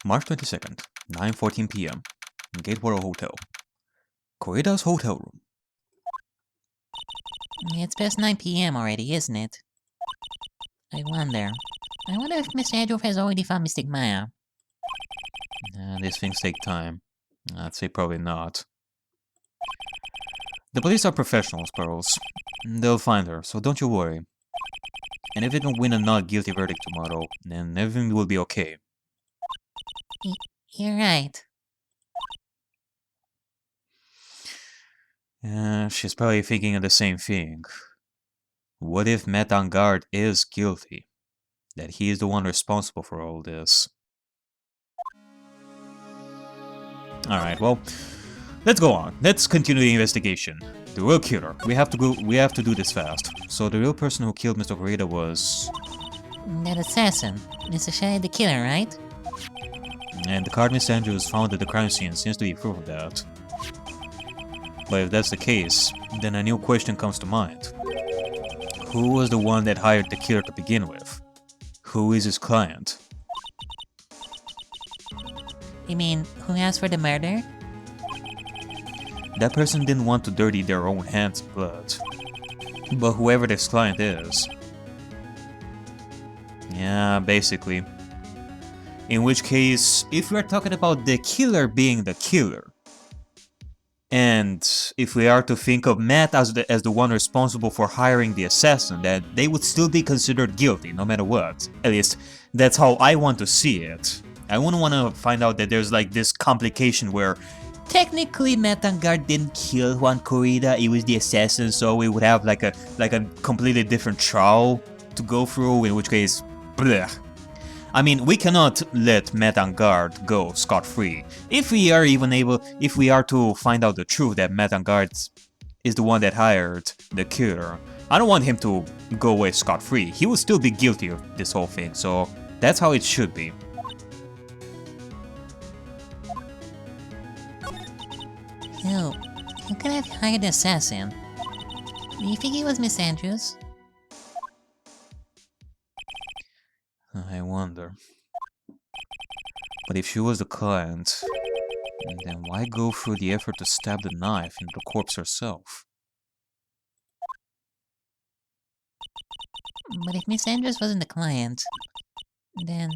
March 22nd, 9:14 p.m. Gateway Hotel. Koreda's hotel room. It's past 9 p.m. already, isn't it? I wonder if Mr. Edgeworth has already found Mystic Maya. These things take time. I'd say probably not. The police are professionals, Pearls. They'll find her, so don't you worry. And if they don't win a not guilty verdict tomorrow, then everything will be okay. You're right. She's probably thinking of the same thing. What if Matt on guard is guilty? That he is the one responsible for all this? Alright, well, let's go on. Let's continue the investigation. The real killer. We have to do this fast. So the real person who killed Mr. Koreda was... That assassin. Mr. Shai the killer, right? And the card Miss Andrews found at the crime scene seems to be proof of that. But if that's the case, then a new question comes to mind. Who was the one that hired the killer to begin with? Who is his client? You mean, who asked for the murder? That person didn't want to dirty their own hands in blood. But whoever this client is... Yeah, basically. In which case, if we are talking about the killer being the killer, and if we are to think of Matt as the one responsible for hiring the assassin, then they would still be considered guilty no matter what. At least, that's how I want to see it. I wouldn't want to find out that there's like this complication where technically Matt Angard didn't kill Juan Corrida, it was the assassin, so we would have like a completely different trial to go through, in which case, bleh. I mean, we cannot let Matt Angard go scot-free. If we are to find out the truth that Matt Angard is the one that hired the killer, I don't want him to go away scot-free. He will still be guilty of this whole thing, so that's how it should be. Who could have hired the assassin? Do you think it was Miss Andrews? I wonder. But if she was the client, then why go through the effort to stab the knife into the corpse herself? But if Miss Andrews wasn't the client, then...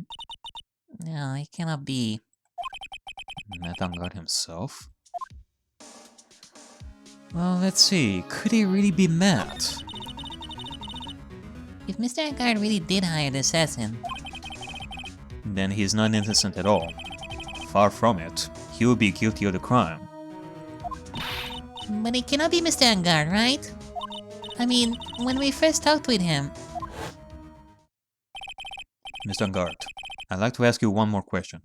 No, it cannot be. Matt Angard himself? Well, let's see. Could he really be Matt? If Mr. Angard really did hire the assassin, then he is not innocent at all. Far from it. He will be guilty of the crime. but it cannot be Mr. Angard, right? I mean, when we first talked with him... Mr. Angard, I'd like to ask you one more question.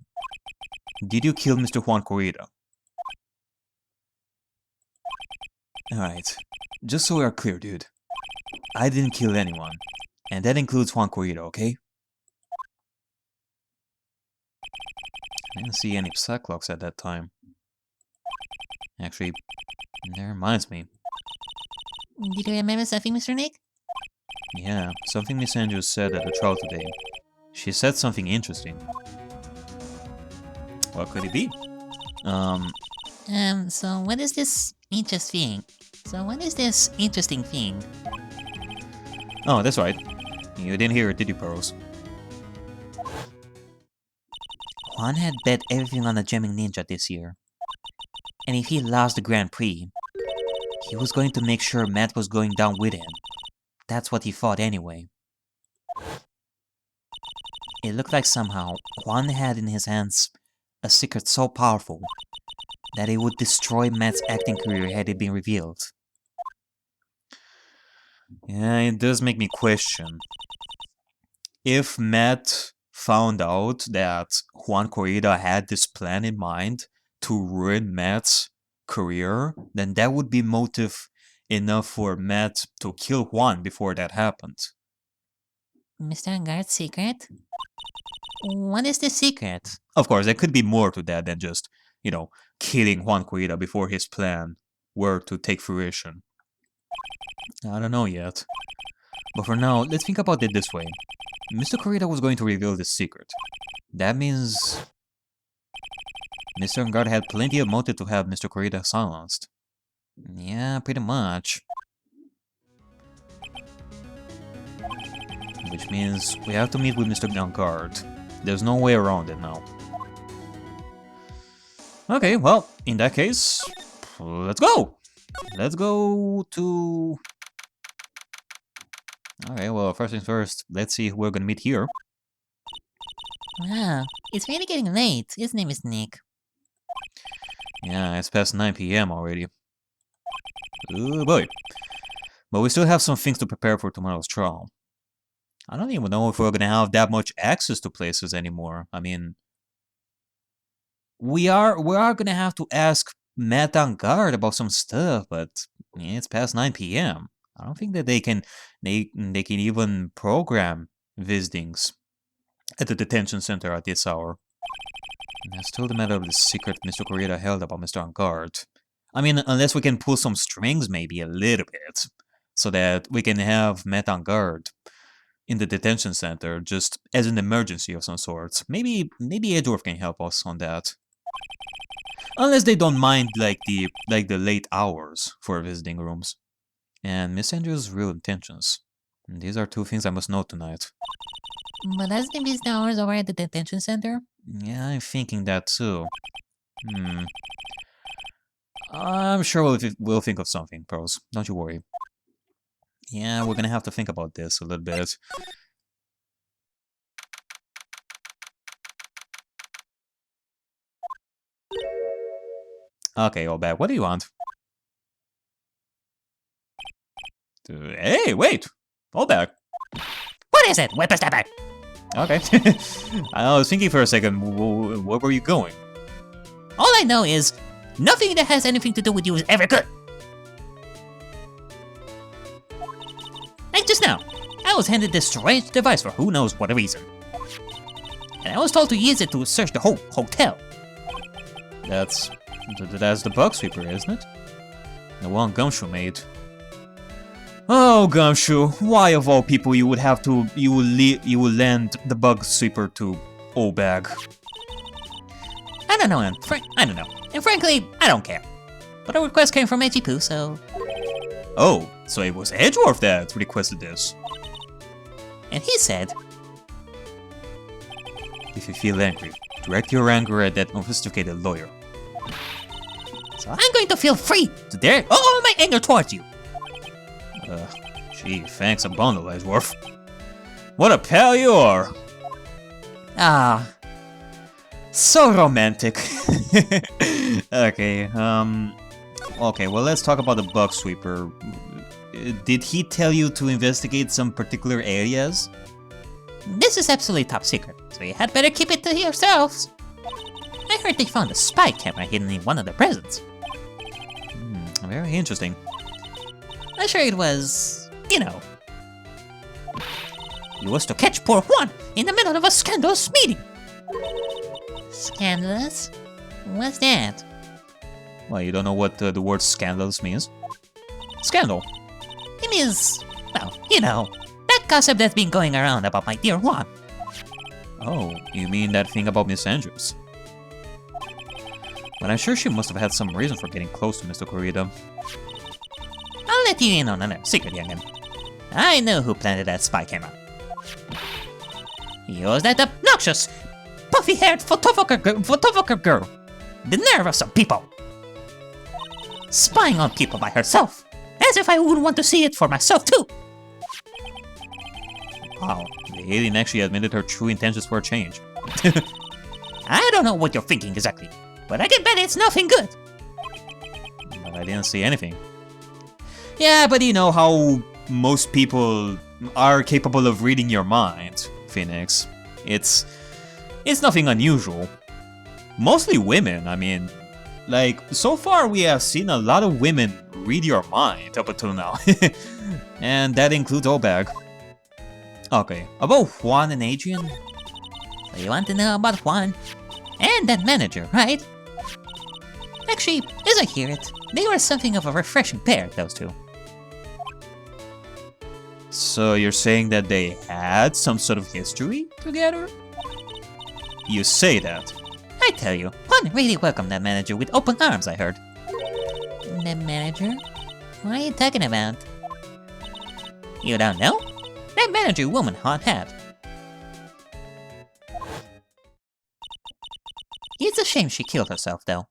Did you kill Mr. Juan Corrida? Alright, just so we are clear, dude. I didn't kill anyone. And that includes Juan Corrida, okay? I didn't see any psych locks at that time. Actually, that reminds me. Did you remember something, Mr. Nick? Yeah, something Miss Andrews said at the trial today. She said something interesting. What could it be? So what is this interesting thing? Oh, that's right. You didn't hear it, did you, Pearls? Juan had bet everything on the Gemming Ninja this year. And if he lost the Grand Prix, he was going to make sure Matt was going down with him. That's what he thought anyway. It looked like somehow Juan had in his hands a secret so powerful that it would destroy Matt's acting career had it been revealed. Yeah, it does make me question. If Matt found out that Juan Corrida had this plan in mind to ruin Matt's career, then that would be motive enough for Matt to kill Juan before that happened. Mr. Angard's secret? What is the secret? Of course, there could be more to that than just, killing Juan Corrida before his plan were to take fruition. I don't know yet. But for now, let's think about it this way. Mr. Corrida was going to reveal this secret. That means Mr. Guard had plenty of motive to have Mr. Kurita silenced. Yeah, pretty much. Which means we have to meet with Mr. Guard. There's no way around it now. Okay, well, in that case, let's go! Let's go to... Okay, well, first things first, let's see who we're gonna meet here. Wow, it's really getting late, isn't it, Miss Nick? Yeah, it's past 9 PM already. Oh boy. But we still have some things to prepare for tomorrow's trial. I don't even know if we're gonna have that much access to places anymore. I mean... We are gonna have to ask Matt and Guard about some stuff, but yeah, it's past 9 PM. I don't think that they can even program visitings at the detention center at this hour. And that's still the matter of the secret Mr. Kurita held about Mr. Guard. I mean, unless we can pull some strings maybe a little bit, so that we can have Matt and Guard in the detention center just as an emergency of some sort. Maybe Edgeworth can help us on that. Unless they don't mind like the late hours for visiting rooms. And Miss Andrews' real intentions. And these are two things I must know tonight. But hasn't the business hours over at the detention center? Yeah, I'm thinking that too. I'm sure we'll think of something, pros. Don't you worry. Yeah, we're gonna have to think about this a little bit. Okay, all back. What do you want? Hey, wait! All back. What is it, whippersnapper? Okay. I was thinking for a second, where were you going? All I know is, nothing that has anything to do with you is ever good. Like just now, I was handed this strange device for who knows what reason. And I was told to use it to search the whole hotel. That's the bug sweeper, isn't it? The one Gumshoe made. Oh, Gumshoe, why of all people you would lend the bug sweeper to Obag? I don't know, I don't know. And frankly, I don't care. But a request came from Edgy so... Oh, so it was Edgeworth that requested this. And he said... If you feel angry, direct your anger at that unsophisticated lawyer. So I'm going to feel free to direct all my anger towards you. Gee, thanks a bundle, Edgeworth. What a pal you are! Ah, so romantic. Okay, okay, well, let's talk about the bug sweeper. Did he tell you to investigate some particular areas? This is absolutely top secret, so you had better keep it to yourselves. I heard they found a spy camera hidden in one of the presents. Very interesting. I'm sure it was, you know. It was to catch poor Juan in the middle of a scandalous meeting. Scandalous? What's that? Well, you don't know what the word scandalous means? Scandal. It means, well, you know, that gossip that's been going around about my dear Juan. Oh, you mean that thing about Miss Andrews? But I'm sure she must have had some reason for getting close to Mr. Kurita. I'll let you in on another secret, youngin. I know who planted that spy camera. It was that obnoxious, puffy-haired photographer girl. The nerve of some people. Spying on people by herself. As if I wouldn't want to see it for myself, too. Wow, the alien actually admitted her true intentions for a change. I don't know what you're thinking exactly, but I can bet it's nothing good. But I didn't see anything. Yeah, but you know how most people are capable of reading your mind, Phoenix. It's nothing unusual. Mostly women, I mean. Like, so far we have seen a lot of women read your mind up until now. And that includes Obag. Okay, about Juan and Adrian? So you want to know about Juan? And that manager, right? Actually, as I hear it, they were something of a refreshing pair, those two. So you're saying that they had some sort of history together? You say that. I tell you, Juan really welcomed that manager with open arms, I heard. The manager? What are you talking about? You don't know? That manager woman Juan had. It's a shame she killed herself, though.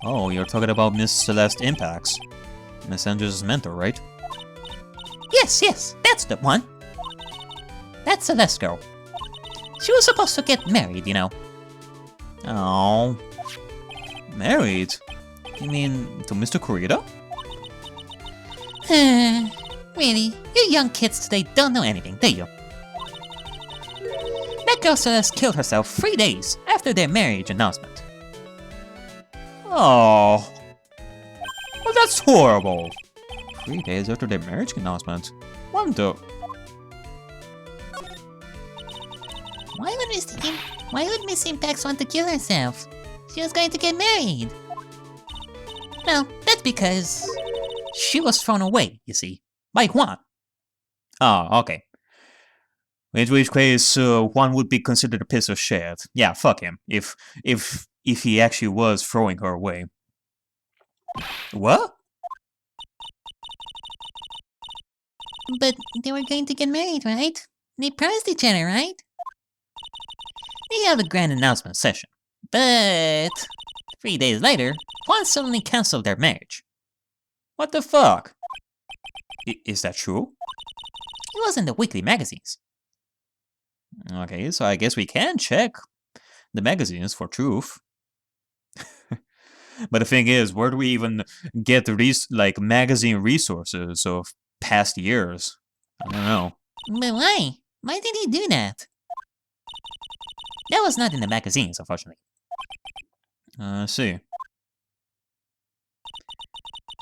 Oh, you're talking about Miss Celeste Impacts. Miss Andrews' mentor, right? Yes, that's the one. That's Celeste girl. She was supposed to get married, you know. Oh. Married? You mean to Mr. Kurita? Really? You young kids today don't know anything, do you? That girl Celeste killed herself 3 days after their marriage announcement. Oh. Well, that's horrible. 3 days after their marriage announcement. What the... Why would Miss Impacts want to kill herself? She was going to get married. No, that's because she was thrown away, you see, by Juan. Oh, okay. In which case, Juan would be considered a piece of shit. Yeah, fuck him. If he actually was throwing her away. What? But they were going to get married, right? They promised each other, right? They held a grand announcement session, but 3 days later, Juan suddenly cancelled their marriage. What the fuck? Is that true? It was in the weekly magazines. Okay, so I guess we can check the magazines for truth. But the thing is, where do we even get the magazine resources of past years? I don't know. But why? Why did he do that? That was not in the magazines, unfortunately. I see.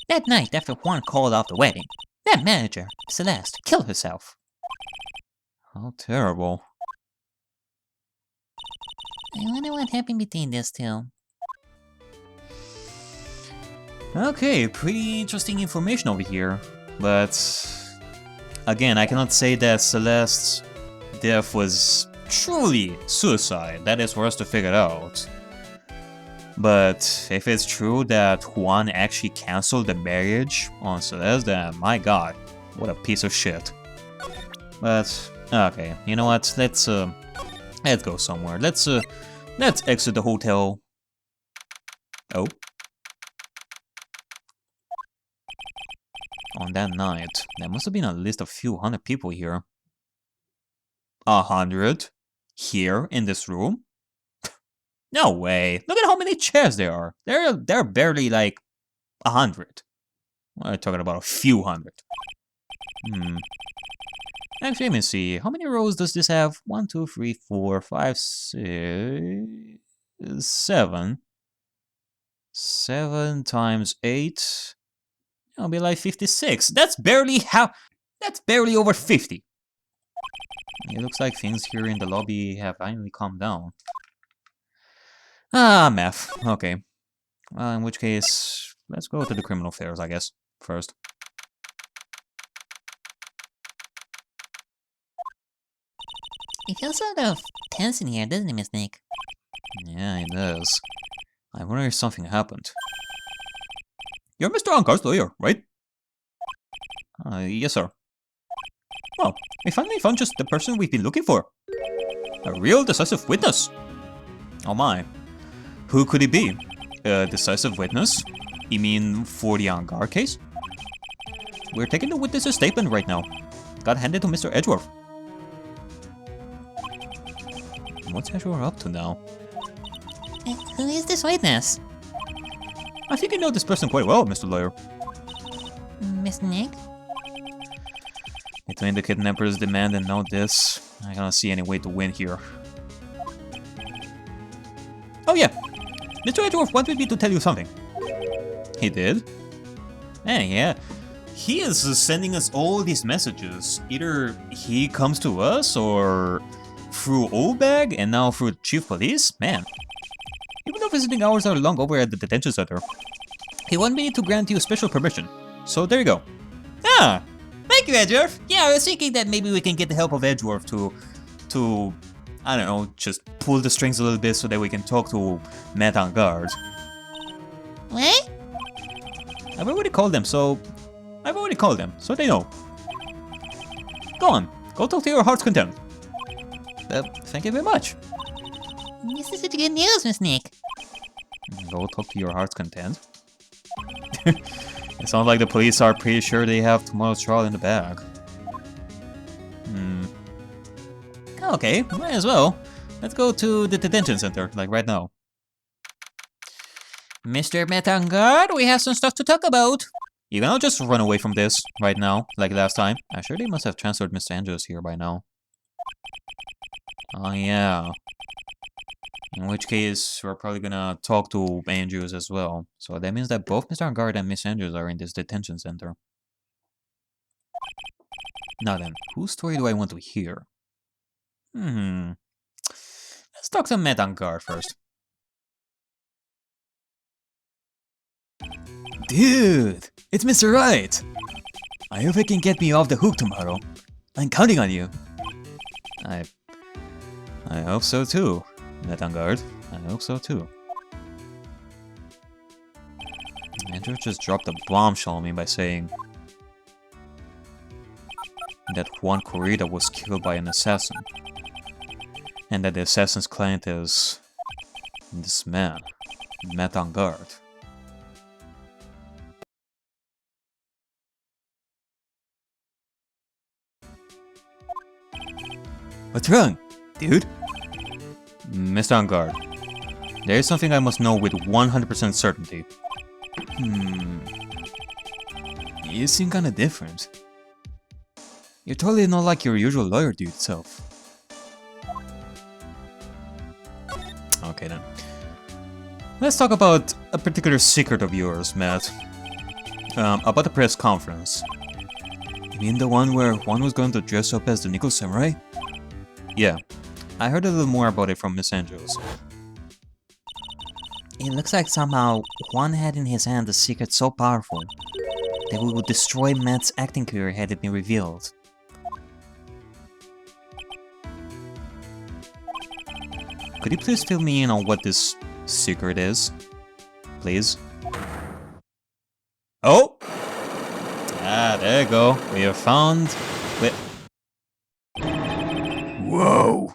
That night after Juan called off the wedding, that manager, Celeste, killed herself. How terrible. I wonder what happened between these two. Okay, pretty interesting information over here. But again, I cannot say that Celeste's death was truly suicide. That is for us to figure out. But if it's true that Juan actually cancelled the marriage on Celeste, then my god, what a piece of shit. But okay, you know what? Let's go somewhere. Let's exit the hotel. Oh. On that night, there must have been at least a few hundred people here. 100? Here in this room? No way! Look at how many chairs there are. They're barely like 100. We're talking about a few hundred. Actually, let me see. How many rows does this have? 1, 2, 3, 4, 5, 6, 7. 7 times 8. It'll be like 56. That's barely over 50. It looks like things here in the lobby have finally calmed down. Ah, math. Okay. In which case, let's go to the criminal affairs, I guess, first. It feels sort of tense in here, doesn't it, Miss Nick? Yeah, it does. I wonder if something happened. You're Mr. Ankar's lawyer, right? Yes, sir. Oh, we finally found just the person we've been looking for. A real decisive witness. Oh my. Who could he be? A decisive witness? You mean for the Angar case? We're taking the witness's statement right now. Got handed to Mr. Edgeworth. What's Edgeworth up to now? Who is this witness? I think you know this person quite well, Mr. Lawyer. Miss Nick? Between the kidnapper's demand and now this, I cannot see any way to win here. Oh yeah! Mr. Edgeworth wanted me to tell you something. He did? Yeah. He is sending us all these messages. Either he comes to us, or through OBAG, and now through Chief Police? Man. Even though visiting hours are long over at the detention center, he wanted me to grant you special permission. So there you go. Ah! Thank you, Edgeworth! Yeah, I was thinking that maybe we can get the help of Edgeworth to I don't know, just pull the strings a little bit so that we can talk to Matt on guard. What? I've already called them, so they know. Go on, go talk to your heart's content. Thank you very much. This is good news, Miss Nick. Go talk to your heart's content. It sounds like the police are pretty sure they have tomorrow's trial in the bag. Okay, might as well. Let's go to the detention center, like right now. Mr. Metangard, we have some stuff to talk about. You cannot just run away from this right now, like last time. I'm sure they must have transferred Mr. Andrews here by now. Oh yeah. In which case, we're probably gonna talk to Andrews as well. So that means that both Mr. Guard and Miss Andrews are in this detention center. Now then, whose story do I want to hear? Let's talk to Matt on guard first. Dude, it's Mr. Wright! I hope you can get me off the hook tomorrow. I'm counting on you. I hope so too, Matt on guard. I hope so too. Andrew just dropped a bombshell on me by saying that Juan Corrida was killed by an assassin. And that the assassin's client is this man, Matt on guard. What's wrong, dude? Mr. On guard, there is something I must know with 100% certainty. You seem kinda different. You're totally not like your usual lawyer dude self. Okay then. Let's talk about a particular secret of yours, Matt. About the press conference. You mean the one where Juan was going to dress up as the Nickel Samurai? Yeah. I heard a little more about it from Miss Andrews. It looks like somehow Juan had in his hand a secret so powerful that we would destroy Matt's acting career had it been revealed. Could you please fill me in on what this secret is? Please? Oh! Ah, there you go. We have found... Whoa!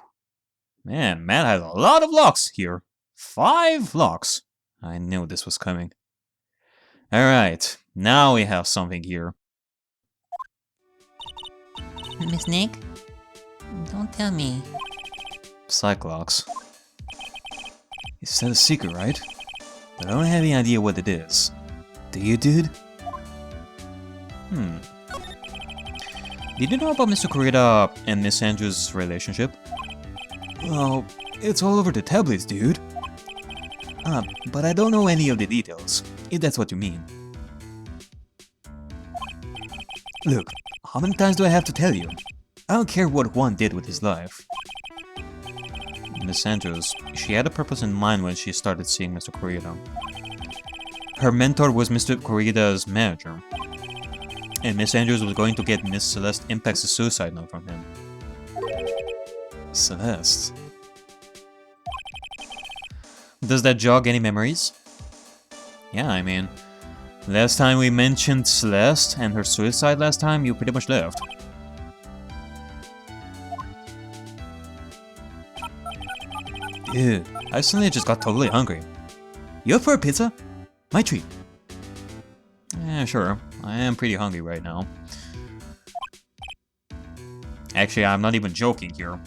Man, Matt has a lot of locks here. 5 locks. I knew this was coming. Alright, now we have something here. Miss Nick? Don't tell me. Cyclops. You said a secret, right? But I don't have any idea what it is. Do you, dude? Did you know about Mr. Corrida and Miss Andrews' relationship? Well, it's all over the tablets, dude. But I don't know any of the details, if that's what you mean. Look, how many times do I have to tell you? I don't care what Juan did with his life. Miss Andrews, she had a purpose in mind when she started seeing Mr. Corrida. Her mentor was Mr. Corrida's manager, and Miss Andrews was going to get Miss Celeste Impact's suicide note from him. Celeste? Does that jog any memories? Yeah, I mean, last time we mentioned Celeste and her suicide last time, you pretty much left. Dude, I suddenly just got totally hungry. You up for a pizza? My treat. Yeah, sure. I am pretty hungry right now. Actually, I'm not even joking here.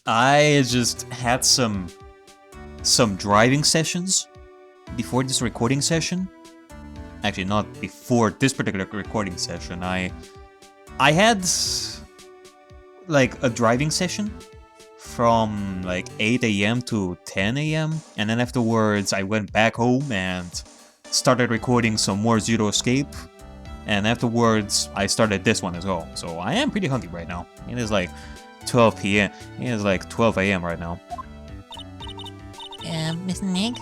I just had some driving sessions before this recording session. Actually, not before this particular recording session. I had like a driving session from like 8 AM to 10 AM, and then afterwards I went back home and started recording some more Zero Escape, and afterwards I started this one as well. So I am pretty hungry right now. It is like 12 PM. It is like 12 AM right now. Miss Nick?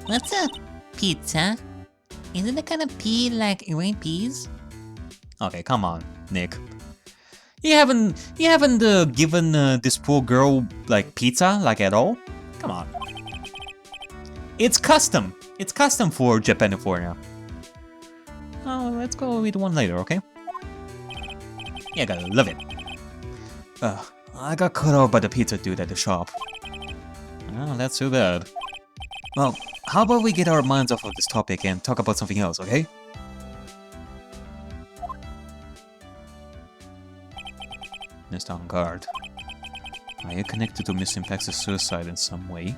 What's a pizza? Is it the kind of pea like green peas? Okay, come on, Nick. You haven't given this poor girl like pizza like at all. Come on. It's custom. It's custom for Japan, California. Oh, let's go with one later, okay? Yeah, gotta love it. I got cut off by the pizza dude at the shop. Oh, that's too bad. Well, how about we get our minds off of this topic and talk about something else, okay? Missed on guard. Are you connected to Miss Impact's suicide in some way?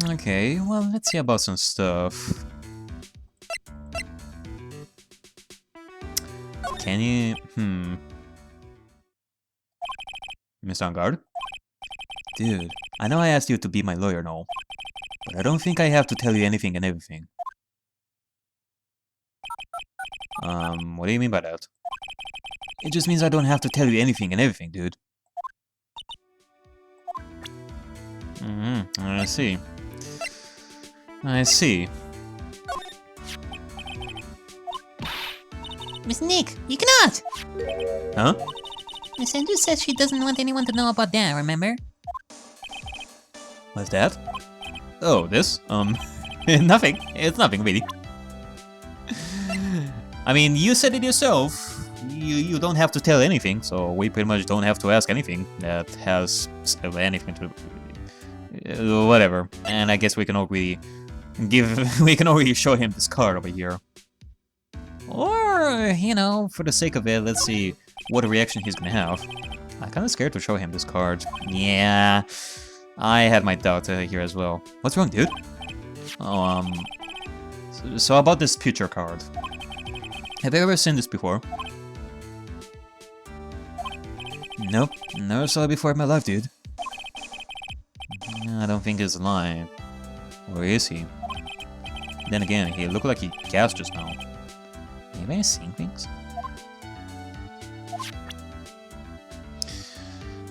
Okay, well, let's see about some stuff. Can you... Miss on guard? Dude, I know I asked you to be my lawyer and all, but I don't think I have to tell you anything and everything. What do you mean by that? It just means I don't have to tell you anything and everything, dude. I see. I see. Miss Nick, you cannot! Huh? Miss Andrews says she doesn't want anyone to know about that, remember? What's that? Oh, this? Nothing. It's nothing, really. I mean, you said it yourself. You don't have to tell anything, so we pretty much don't have to ask anything that has anything to... whatever. And I guess we can already show him this card over here. Or, you know, for the sake of it, let's see what reaction he's gonna have. I'm kinda scared to show him this card. Yeah, I had my doubt here as well. What's wrong, dude? Oh, so about this picture card. Have you ever seen this before? Nope, never saw it before in my life, dude. I don't think he's lying. Or is he? Then again, he looked like he gasped just now. Maybe I'm seeing things?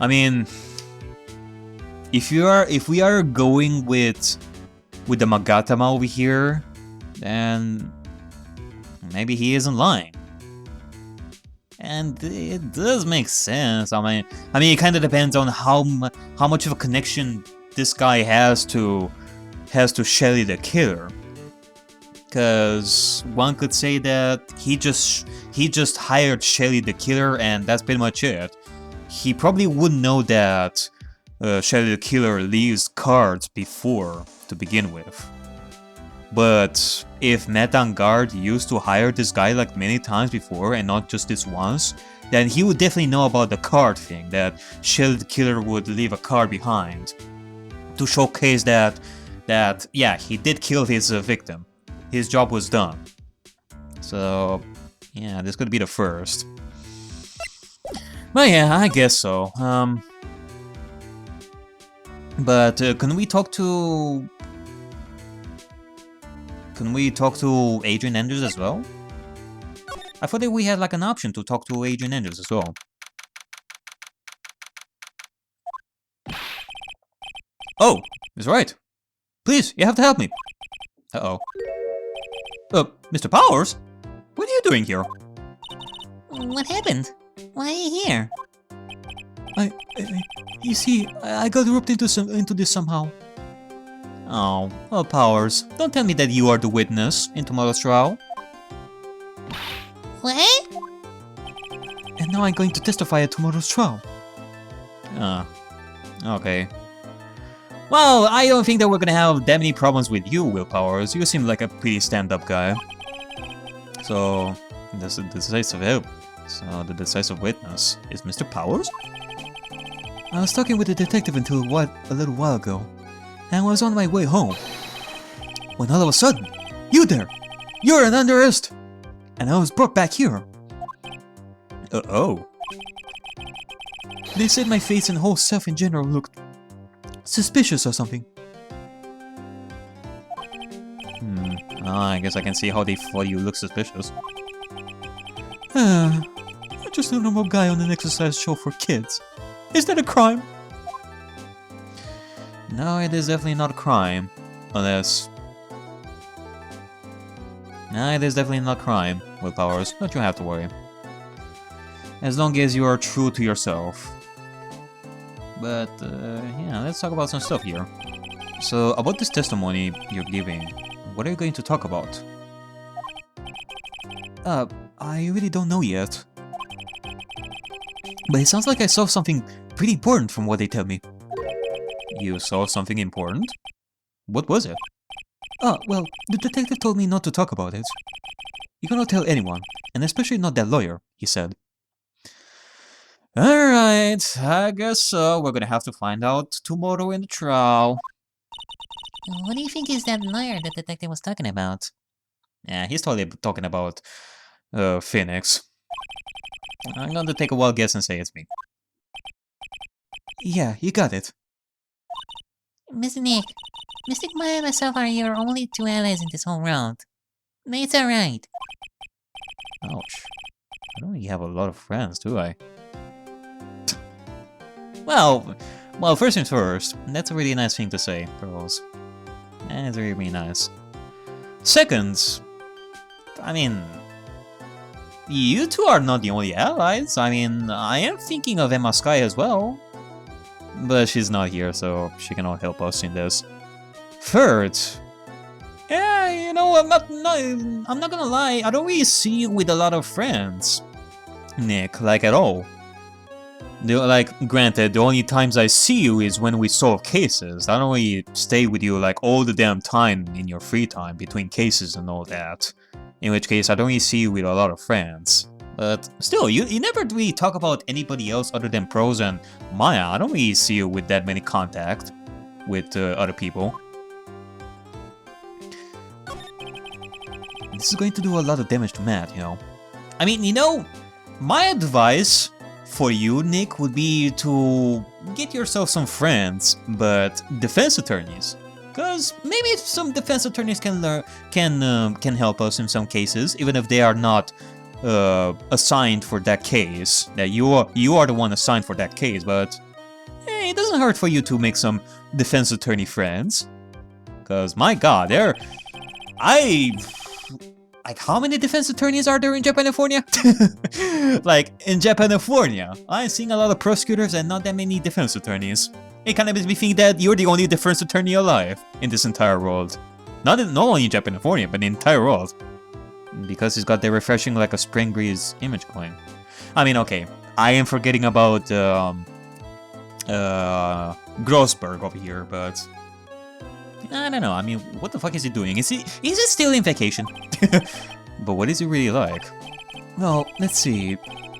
I mean, if we are going with the Magatama over here, then maybe he isn't lying. And it does make sense. I mean, it kind of depends on how much of a connection this guy has to Shelly the killer. Because one could say that he just hired Shelly the killer, and that's pretty much it. He probably wouldn't know that Shelly the killer leaves cards before to begin with. But if Metan Guard used to hire this guy like many times before and not just this once, then he would definitely know about the card thing, that Shelly the killer would leave a card behind to showcase that yeah, he did kill his victim. His job was done. So yeah, this could be the first. But yeah, I guess so. But can we talk to Adrian Andrews as well? I thought that we had like an option to talk to Adrian Andrews as well. Oh, he's right. Please, you have to help me. Uh-oh. Mr. Powers? What are you doing here? What happened? Why are you here? You see, I got roped into this somehow. Oh, well, Powers, don't tell me that you are the witness in tomorrow's trial. What? And now I'm going to testify at tomorrow's trial. Okay. Well, I don't think that we're gonna have that many problems with you, Will Powers. You seem like a pretty stand-up guy. So, this is decisive help. So, the decisive witness is Mr. Powers? I was talking with the detective until a little while ago, and I was on my way home, when all of a sudden, you there! You're under arrest! And I was brought back here. Oh. They said my face and whole self in general looked suspicious or something. I guess I can see how they thought you look suspicious. I'm just a normal guy on an exercise show for kids. Is that a crime? No, it is definitely not a crime. Unless... Nah, it is definitely not crime, willpowers. Don't you have to worry. As long as you are true to yourself. But, yeah, let's talk about some stuff here. So, about this testimony you're giving, what are you going to talk about? I really don't know yet. But it sounds like I saw something pretty important from what they tell me. You saw something important? What was it? Oh, well, the detective told me not to talk about it. You cannot tell anyone, and especially not that lawyer, he said. Alright, I guess so. We're gonna have to find out tomorrow in the trial. What do you think is that lawyer the detective was talking about? Yeah, he's totally talking about, Phoenix. I'm going to take a wild guess and say it's me. Yeah, you got it. Mr. Nick, Mr. Maya and myself are your only two allies in this whole round. But it's alright. Ouch. I don't really have a lot of friends, do I? Well, first things first, that's a really nice thing to say, girls. That's really, really nice. Second, I mean, you two are not the only allies. I mean, I am thinking of Emma Sky as well. But she's not here, so she cannot help us in this. Third, yeah, you know, I'm not gonna lie, I don't really see you with a lot of friends, Nick, like at all. Like, granted, the only times I see you is when we solve cases. I don't really stay with you like all the damn time in your free time between cases and all that. In which case, I don't really see you with a lot of friends. But still, you never really talk about anybody else other than Pros and Maya. I don't really see you with that many contact with other people. This is going to do a lot of damage to Matt, you know. I mean, you know, my advice for you, Nick, would be to get yourself some friends, but defense attorneys. Because maybe some defense attorneys can help us in some cases, even if they are not assigned for that case. That you are the one assigned for that case, but hey, it doesn't hurt for you to make some defense attorney friends. Because my God, like, how many defense attorneys are there in Japanifornia? Like, in Japanifornia, I'm seeing a lot of prosecutors and not that many defense attorneys. It kind of makes me think that you're the only defense attorney alive in this entire world. Not only in Japanifornia, but in the entire world. Because he's got the refreshing like a spring breeze image going. I mean, okay, I am forgetting about Grossberg over here, but I don't know. I mean, what the fuck is he doing? Is he still in vacation? But what is he really like? Well, let's see.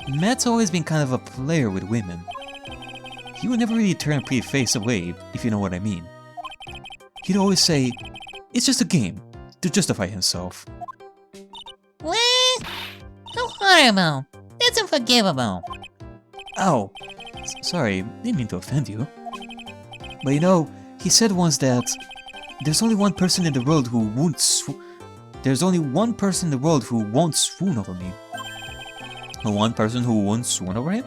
Matt's always been kind of a player with women. He would never really turn a pretty face away, if you know what I mean. He'd always say, "It's just a game," to justify himself. What? How horrible! That's unforgivable! Ow. Sorry, didn't mean to offend you. But you know, he said once that there's only one person in the world who won't swoon over me. One person who won't swoon over him?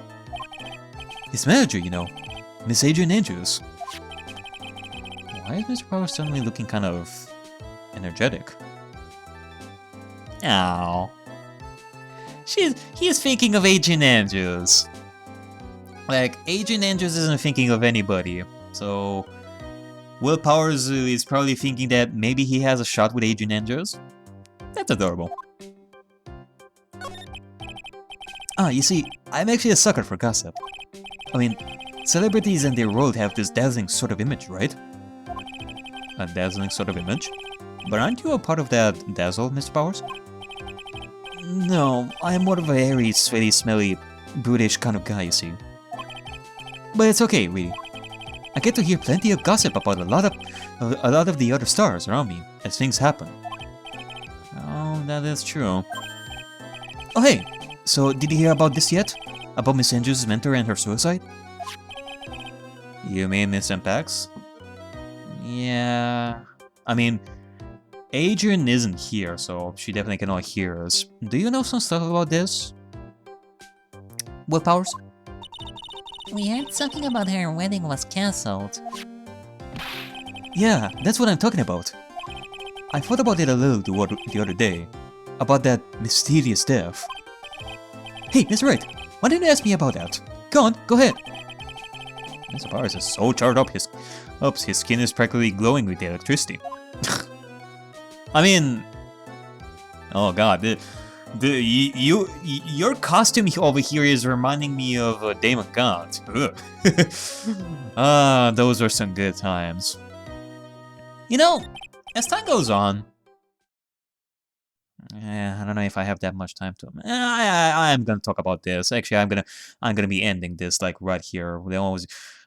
His manager, you know, Miss Adrian Andrews. Why is Mr. Power suddenly looking kind of energetic? Ow. He is thinking of Adrian Andrews. Like, Adrian Andrews isn't thinking of anybody, so Will Powers is probably thinking that maybe he has a shot with Adrian Andrews. That's adorable. You see, I'm actually a sucker for gossip. I mean, celebrities and their world have this dazzling sort of image, right? A dazzling sort of image? But aren't you a part of that dazzle, Mr. Powers? No, I'm more of a hairy, sweaty, smelly, brutish kind of guy, you see. But it's okay, really. I get to hear plenty of gossip about a lot of the other stars around me as things happen. Oh, that is true. Oh hey, so did you hear about this yet? About Miss Andrews' mentor and her suicide? You mean Miss Impax? Yeah... I mean, Adrian isn't here, so she definitely cannot hear us. Do you know some stuff about this? Will Powers? We heard something about her wedding was cancelled. Yeah, that's what I'm talking about. I thought about it a little the other day, about that mysterious death. Hey, Mr. Wright, why didn't you ask me about that? Go on, go ahead. Mr. Powers is so charred up, his skin is practically glowing with the electricity. I mean, oh god, your costume over here is reminding me of Damon Gaunt. Ah, those were some good times. You know, as time goes on, I don't know if I have that much time to. I'm gonna talk about this. Actually, I'm gonna be ending this like right here.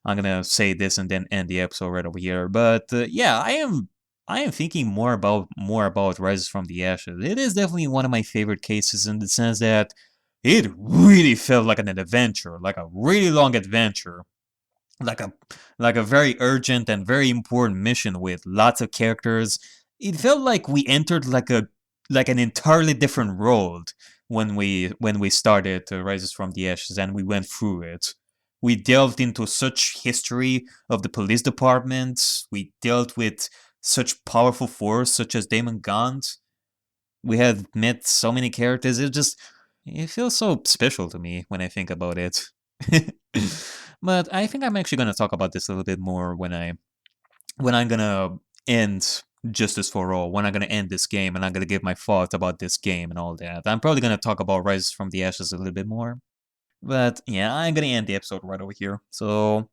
I'm gonna say this and then end the episode right over here. But yeah, I am thinking more about Rises from the Ashes. It is definitely one of my favorite cases in the sense that it really felt like an adventure, like a really long adventure, like a very urgent and very important mission with lots of characters. It felt like we entered like an entirely different world when we started Rises from the Ashes and we went through it. We delved into such history of the police department. We dealt with such powerful force such as Damon Gaunt. We had met so many characters. It feels so special to me when I think about it. But I think I'm actually gonna talk about this a little bit more when I'm gonna end Justice for All, when I'm gonna end this game and I'm gonna give my thoughts about this game and all that. I'm probably gonna talk about Rise from the Ashes a little bit more. But yeah, I'm gonna end the episode right over here. So